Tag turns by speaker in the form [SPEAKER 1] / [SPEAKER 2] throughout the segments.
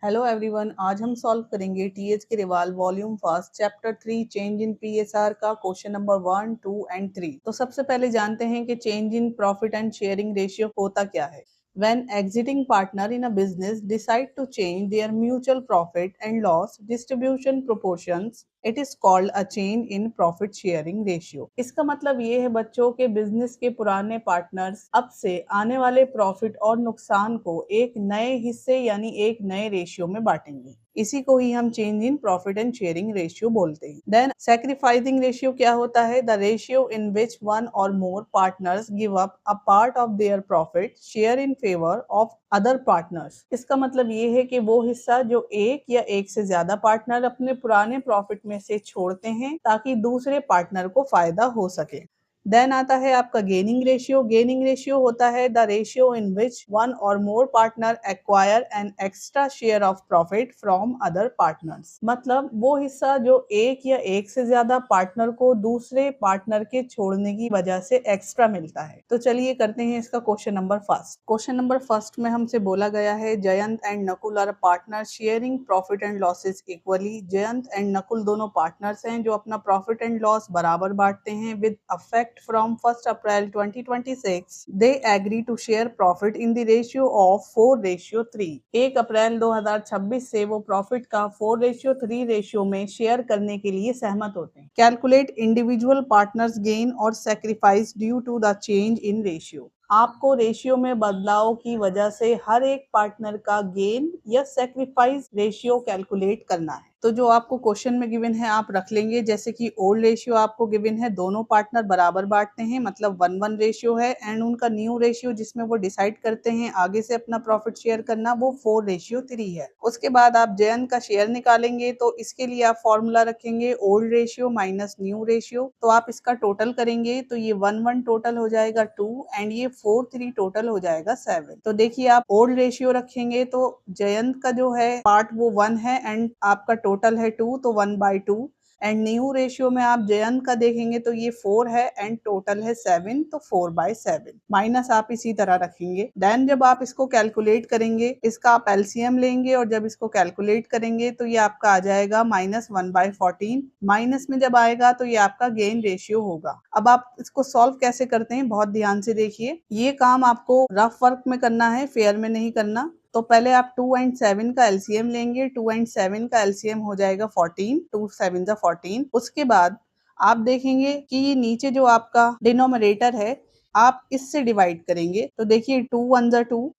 [SPEAKER 1] Hello everyone, आज हम solve करेंगे टीएच के रिवाल volume first chapter 3 change in PSR का क्वेश्चन नंबर 1, 2 एंड 3। तो सबसे पहले जानते हैं कि change in profit and sharing ratio होता क्या है। When exiting partner in a business decide to change their mutual profit and loss distribution proportions, it is called a change in profit sharing ratio। इसका मतलब ये है बच्चों के business के पुराने पार्टनर्स अब से आने वाले प्रॉफिट और नुकसान को एक नए हिस्से यानी एक नए रेशियो में बांटेंगे। इसी को ही हम change in profit and sharing ratio बोलते हैं। देन सैक्रिफाइसिंग रेशियो क्या होता है? The ratio in which one or more partners give up a part of their profit share in favour of other partners. इसका मतलब ये है कि वो हिस्सा जो एक या एक से ज्यादा पार्टनर अपने पुराने प्रॉफिट में से छोड़ते हैं ताकि दूसरे पार्टनर को फायदा हो सके। देन आता है आपका गेनिंग रेशियो। गेनिंग रेशियो होता है the ratio in which one or more partner acquire an extra share of profit from other partners. मतलब वो हिस्सा जो एक या एक से ज्यादा पार्टनर को दूसरे पार्टनर के छोड़ने की वजह से एक्स्ट्रा मिलता है। तो चलिए करते हैं इसका question number first. Question number first में हमसे बोला गया है Jayant and Nakul are partner sharing profit and losses equally. Jayant and Nakul दोनों पार्टनर्स हैं जो अपना प्रॉफिट एंड लॉस बराबर बांटते हैं। With affect from 1st April 2026, they agree to share profit in the ratio of 4:3। 1 अप्रैल 2026 से वो प्रॉफिट का 4:3 रेशियो में शेयर करने के लिए सहमत होते हैं। कैलकुलेट इंडिविजुअल पार्टनर्स गेन और sacrifice due to the change in ratio. आपको रेशियो में बदलाव की वजह से हर एक पार्टनर का गेन या सैक्रिफाइस रेशियो कैलकुलेट करना है। तो जो आपको क्वेश्चन में गिवन है आप रख लेंगे। जैसे कि ओल्ड रेशियो आपको गिवन है, दोनों पार्टनर बराबर बांटते हैं, मतलब 1-1 रेशियो है। एंड उनका न्यू रेशियो जिसमें वो डिसाइड करते हैं आगे से अपना प्रॉफिट शेयर करना, वो 4:3 है। उसके बाद आप जयंत का शेयर निकालेंगे तो इसके लिए आप फॉर्मूला रखेंगे old ratio minus new ratio. तो आप इसका टोटल करेंगे तो ये 1-1 टोटल हो जाएगा 2 एंड ये 4-3 टोटल हो जाएगा 7। तो देखिए आप ओल्ड रेशियो रखेंगे तो जयंत का जो है पार्ट वो 1 है एंड आपका टोटल है 2, तो 1/2। एंड न्यू रेशियो में आप जयंत का देखेंगे तो ये 4 है एंड टोटल है 7, तो 4/7 माइनस आप इसी तरह रखेंगे। देन जब आप इसको कैलकुलेट करेंगे, इसका आप एलसीएम लेंगे और जब इसको कैलकुलेट करेंगे तो ये आपका आ जाएगा -1/14। माइनस में जब आएगा तो ये आपका गेन रेशियो होगा। अब आप इसको सॉल्व कैसे करते हैं बहुत ध्यान से देखिए। ये काम आपको रफ वर्क में करना है, फेयर में नहीं करना। तो पहले आप 2 एंड 7 का एलसीएम लेंगे। 2 एंड 7 का एलसीएम हो जाएगा 14, 2 7 जा 14। उसके बाद आप देखेंगे कि ये नीचे जो आपका डिनोमिनेटर है आप इससे डिवाइड करेंगे। तो देखिए 2 1 जा 2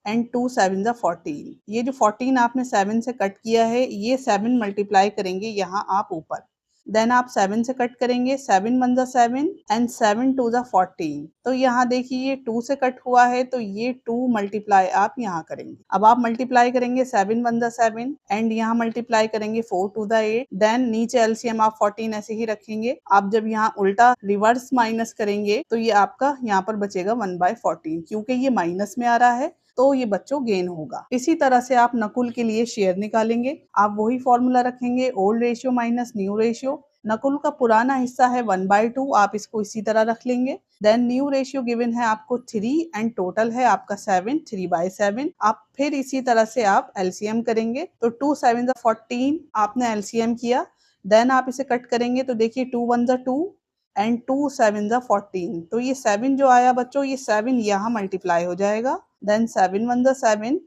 [SPEAKER 1] एंड 2 7 जा 14। ये जो 14 आपने 7 से कट किया है ये 7 मल्टीप्लाई करेंगे यहाँ आप ऊपर। देन आप 7 से कट करेंगे, 7 1 जा 7 एंड 7 2 जा 14। तो यहाँ देखिए ये 2 से कट हुआ है तो ये 2 मल्टीप्लाई आप यहाँ करेंगे। अब आप मल्टीप्लाई करेंगे 7 1 जा 7 एंड यहाँ मल्टीप्लाई करेंगे 4 2 जा 8। देन नीचे एलसीएम आप 14 ऐसे ही रखेंगे। आप जब यहाँ उल्टा रिवर्स माइनस करेंगे तो ये आपका यहाँ पर बचेगा 1/14। क्योंकि ये माइनस में आ रहा है तो ये बच्चों गेन होगा। इसी तरह से आप नकुल के लिए शेयर निकालेंगे। आप वही फॉर्मूला रखेंगे old ratio minus new ratio. Nakul का पुराना हिस्सा है 1/2, आप इसको इसी तरह रख लेंगे। देन न्यू रेशियो गिवन है आपको 3 एंड टोटल है आपका 7, 3/7। आप फिर इसी तरह से आप एलसीएम करेंगे। तो 2 7 जा 14 आपने एलसीएम किया। देन आप इसे कट करेंगे तो देखिए 2 1 जा 2 एंड 2 7 जा 14। तो ये 7 जो आया बच्चों, ये 7 यहाँ मल्टीप्लाई हो जाएगा। देन 7 1 जा 7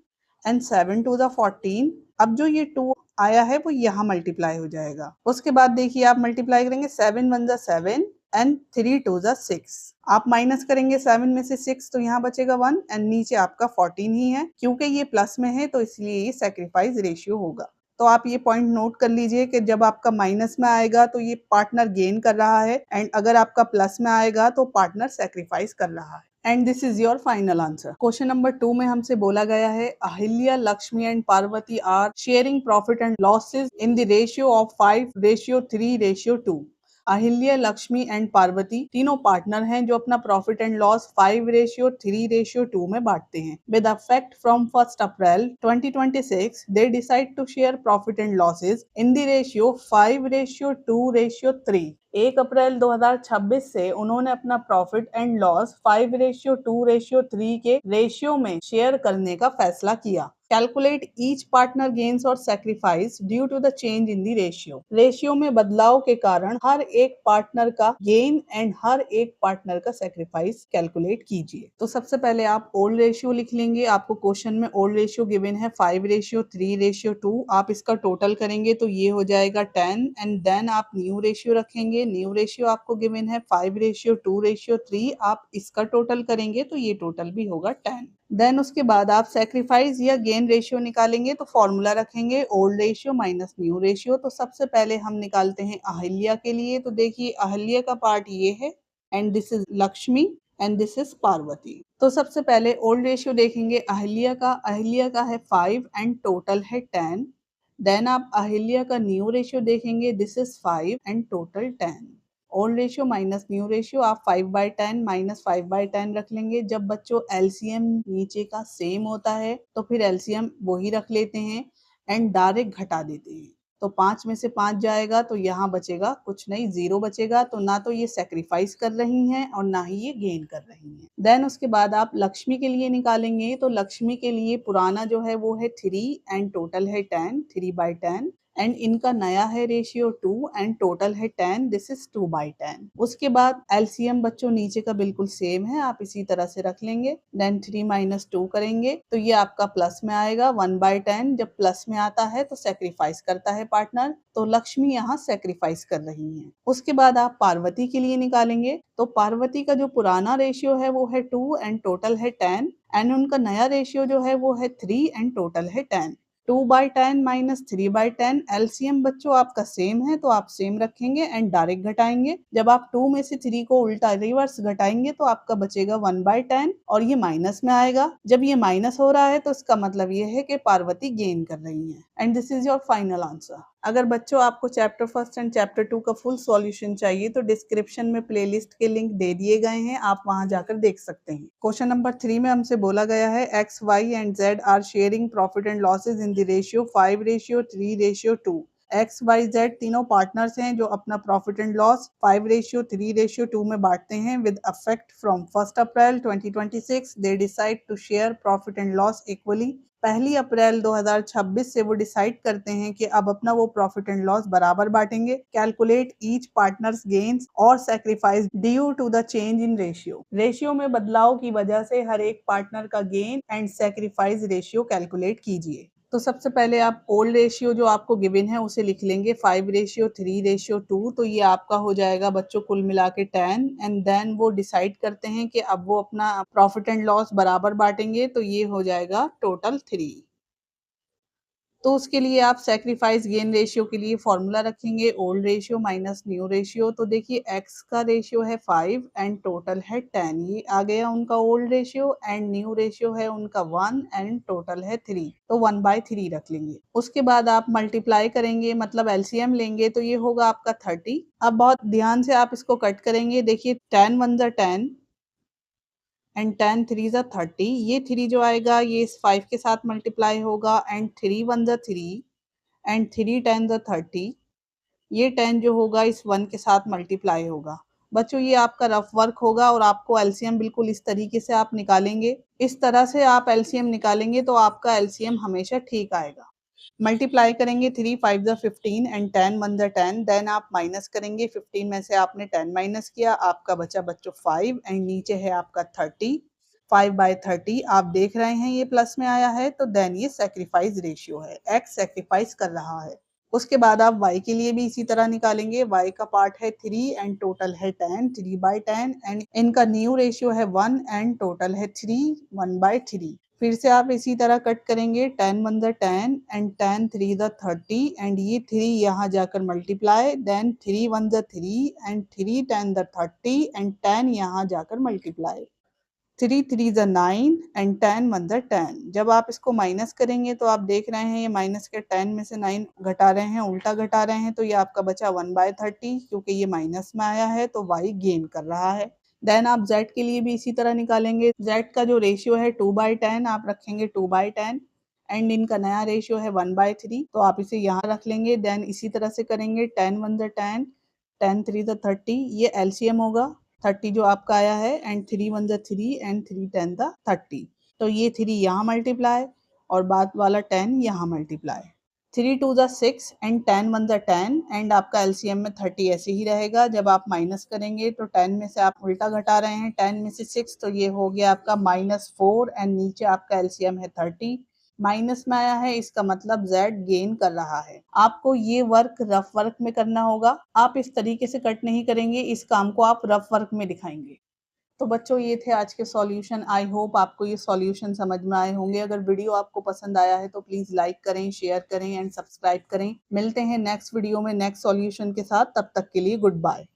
[SPEAKER 1] एंड 7 2 जा 14। अब जो ये 2 आया है वो यहाँ मल्टीप्लाई हो जाएगा। उसके बाद देखिए आप मल्टीप्लाई करेंगे 7 1 जा 7 एंड 3 2 जा 6। आप माइनस करेंगे 7 में से 6 तो यहाँ बचेगा 1 एंड नीचे आपका 14 ही है। क्योंकि ये प्लस में है तो इसलिए ये सैक्रिफाइस रेशियो होगा। तो आप ये पॉइंट नोट कर लीजिए कि जब आपका माइनस में आएगा तो ये पार्टनर गेन कर रहा है एंड अगर आपका प्लस में आएगा तो पार्टनर सैक्रिफाइस कर रहा है। And this is your final answer. Question number 2 में हमसे बोला गया है Ahilya, Lakshmi and Parvati are sharing profit and losses in the ratio of 5:3:2। Ahilya, Lakshmi and Parvati तीनों पार्टनर हैं जो अपना प्रॉफिट एंड लॉस 5:3:2 में बांटते हैं। With effect from 1st April 2026, they decide to share profit and losses in the ratio 5:2:3। 1 अप्रैल 2026 से उन्होंने अपना प्रॉफिट एंड लॉस 5:2:3 के रेशियो में शेयर करने का फैसला किया। कैलकुलेट ईच पार्टनर गेन्स और sacrifice due to the change in the ratio. Ratio में बदलाव के कारण हर एक पार्टनर का गेन एंड हर एक पार्टनर का सैक्रिफाइस कैलकुलेट कीजिए। तो सबसे पहले आप ओल्ड रेशियो लिख लेंगे। आपको क्वेश्चन में ओल्ड रेशियो गिवन है 5:3:2। आप इसका टोटल करेंगे तो ये हो जाएगा 10 एंड देन आप न्यू रेशियो रखेंगे। न्यू रेशियो आपको गिवन है 5:2:3। आप इसका टोटल करेंगे तो ये टोटल भी होगा 10। देन उसके बाद आप सैक्रिफाइस या गेन रेशियो निकालेंगे तो फॉर्मूला रखेंगे old ratio minus new ratio. तो सबसे पहले हम निकालते हैं अहिल्या के लिए। तो देखिए अहिल्या का पार्ट ये है and this is Lakshmi and this is Parvati. तो सबसे पहले ओल्ड रेशियो देखेंगे अहिल्या का है 5 एंड टोटल है 10। देन आप अहिल्या का न्यू रेशियो देखेंगे, this is 5 and total 10। Old ratio minus new ratio, आप 5/10 माइनस 5/10 रख लेंगे। जब बच्चों एलसीएम नीचे का सेम होता है तो फिर एलसीएम वही रख लेते हैं एंड डायरेक्ट घटा देते हैं। तो 5 में से 5 जाएगा तो यहाँ बचेगा कुछ नहीं, 0 बचेगा। तो ना तो ये सेक्रीफाइस कर रही हैं और ना ही ये गेन कर रही हैं। देन उसके बाद आप लक्ष्मी के लिए निकालेंगे। तो लक्ष्मी के लिए पुराना जो है वो है 3 एंड टोटल है 10, 3/10 एंड इनका नया है रेशियो 2 एंड टोटल है 10, दिस इज 2/10। उसके बाद एलसीएम बच्चों नीचे का बिल्कुल सेम है, आप इसी तरह से रख लेंगे। देन 3 माइनस 2 करेंगे तो ये आपका प्लस में आएगा 1/10। जब प्लस में आता है तो सेक्रीफाइस करता है पार्टनर, तो लक्ष्मी यहाँ सेक्रीफाइस कर रही है। उसके बाद आप पार्वती के लिए निकालेंगे। तो पार्वती का जो पुराना रेशियो है वो है 2 एंड टोटल है 10 एंड उनका नया रेशियो जो है वो है 3 एंड टोटल है 10। 2/10 माइनस 3/10 एलसीएम बच्चों आपका सेम है तो आप सेम रखेंगे एंड डायरेक्ट घटाएंगे। जब आप 2 में से 3 को उल्टा रिवर्स घटाएंगे तो आपका बचेगा 1/10 और ये माइनस में आएगा। जब ये माइनस हो रहा है तो इसका मतलब ये है कि पार्वती गेन कर रही है and this is your final answer. अगर बच्चों आपको चैप्टर 1 एंड चैप्टर 2 का फुल सॉल्यूशन चाहिए तो डिस्क्रिप्शन में प्लेलिस्ट के लिंक दे दिए गए हैं, आप वहां जाकर देख सकते हैं। क्वेश्चन नंबर 3 में हमसे बोला गया है X, Y and Z are sharing profit and losses in the ratio 5:3:2। X, Y, Z तीनों पार्टनर्स हैं जो अपना प्रॉफिट एंड लॉस 5:3:2 में बांटते हैं। With effect from 1 April 2026 they decide to share profit and loss equally. 1 अप्रैल 2026 से वो decide करते हैं कि अब अपना वो प्रॉफिट एंड लॉस बराबर बांटेंगे। कैलकुलेट ईच पार्टनर्स गेन्स और sacrifice due to the change in ratio. Ratio में बदलाव की वजह से हर एक पार्टनर का gain and sacrifice ratio calculate कीजिए। तो सबसे पहले आप ओल्ड रेशियो जो आपको गिवन है उसे लिख लेंगे 5:3:2। तो ये आपका हो जाएगा बच्चों कुल मिला के 10 एंड देन वो डिसाइड करते हैं कि अब वो अपना प्रॉफिट एंड लॉस बराबर बांटेंगे तो ये हो जाएगा टोटल 3। तो उसके लिए आप सैक्रिफाइस गेन रेशियो के लिए फॉर्मूला रखेंगे old ratio minus new ratio. तो देखिए एक्स का रेशियो है 5 एंड टोटल है 10, ये आ गया उनका old ratio and new ratio है उनका 1 एंड टोटल है 3, तो 1/3 रख लेंगे। उसके बाद आप मल्टीप्लाई करेंगे मतलब एलसीएम लेंगे तो ये होगा आपका 30। अब बहुत ध्यान से आप इसको कट करेंगे। देखिए 10 1 10 एंड 10 3 ज़ा 30। ये 3 जो आएगा ये इस 5 के साथ मल्टीप्लाई होगा एंड 3 1 ज़ा 3 एंड 3 10 ज़ा 30। ये 10 जो होगा इस 1 के साथ मल्टीप्लाई होगा। बच्चों ये आपका रफ वर्क होगा और आपको एलसीएम बिल्कुल इस तरीके से आप निकालेंगे। इस तरह से आप एलसीएम निकालेंगे तो आपका एलसीएम हमेशा ठीक आएगा। मल्टीप्लाई करेंगे 3 5 ज़ा 15 एंड 10 1 ज़ा 10। देन आप माइनस करेंगे, 15 में से आपने 10 माइनस किया, आपका बचा बच्चों 5 एंड नीचे है आपका 30। 5/30 आप देख रहे हैं ये प्लस में आया है तो देन ये सैक्रिफाइस रेशियो है, एक्स सैक्रिफाइस कर रहा है। उसके बाद आप y के लिए भी इसी तरह निकालेंगे। y का पार्ट है 3 एंड टोटल है 10, 3/10 एंड इनका न्यू रेशियो है 1 एंड टोटल है 3, 1/3। फिर से आप इसी तरह कट करेंगे 10 1 ज़ा 10 एंड 10 3 ज़ा 30 एंड ये 3 यहाँ जाकर मल्टीप्लाई, देन 3 1 ज़ा 3 एंड 3 10 ज़ा 30 एंड 10 यहाँ जाकर मल्टीप्लाई। 3 3 ज़ा 9 एंड 10 1 ज़ा 10। जब आप इसको माइनस करेंगे तो आप देख रहे हैं ये माइनस के 10 में से 9 घटा रहे हैं, उल्टा घटा रहे हैं तो ये आपका बचा 1/30 क्योंकि ये माइनस में आया है तो y गेन कर रहा है। देन आप z के लिए भी इसी तरह निकालेंगे। z का जो रेशियो है 2/10 आप रखेंगे 2/10 एंड इनका नया रेशियो है 1/3 तो आप इसे यहाँ रख लेंगे। देन इसी तरह से करेंगे 10 1 ज़ा 10 10 3 द 30, ये एलसीएम होगा 30 जो आपका आया है, एंड 3 1 द 3 एंड 3 10 द 30। तो ये 3 यहाँ मल्टीप्लाई और बाद वाला 10 यहाँ multiply. 3 2 the 6 and 10 1 the 10 and आपका एलसीएम में 30 ऐसे ही रहेगा। जब आप माइनस करेंगे तो 10 में से आप उल्टा घटा रहे हैं, 10 में से 6 तो ये हो गया आपका -4 एंड नीचे आपका एलसीएम है 30। माइनस में आया है, इसका मतलब Z गेन कर रहा है। आपको ये वर्क रफ वर्क में करना होगा। आप इस तरीके से कट नहीं करेंगे, इस काम को आप रफ वर्क में दिखाएंगे। तो बच्चों ये थे आज के सॉल्यूशन। आई होप आपको ये सॉल्यूशन समझ में आए होंगे। अगर वीडियो आपको पसंद आया है तो प्लीज लाइक करें, शेयर करें एंड सब्सक्राइब करें। मिलते हैं नेक्स्ट वीडियो में नेक्स्ट सॉल्यूशन के साथ। तब तक के लिए गुड बाय।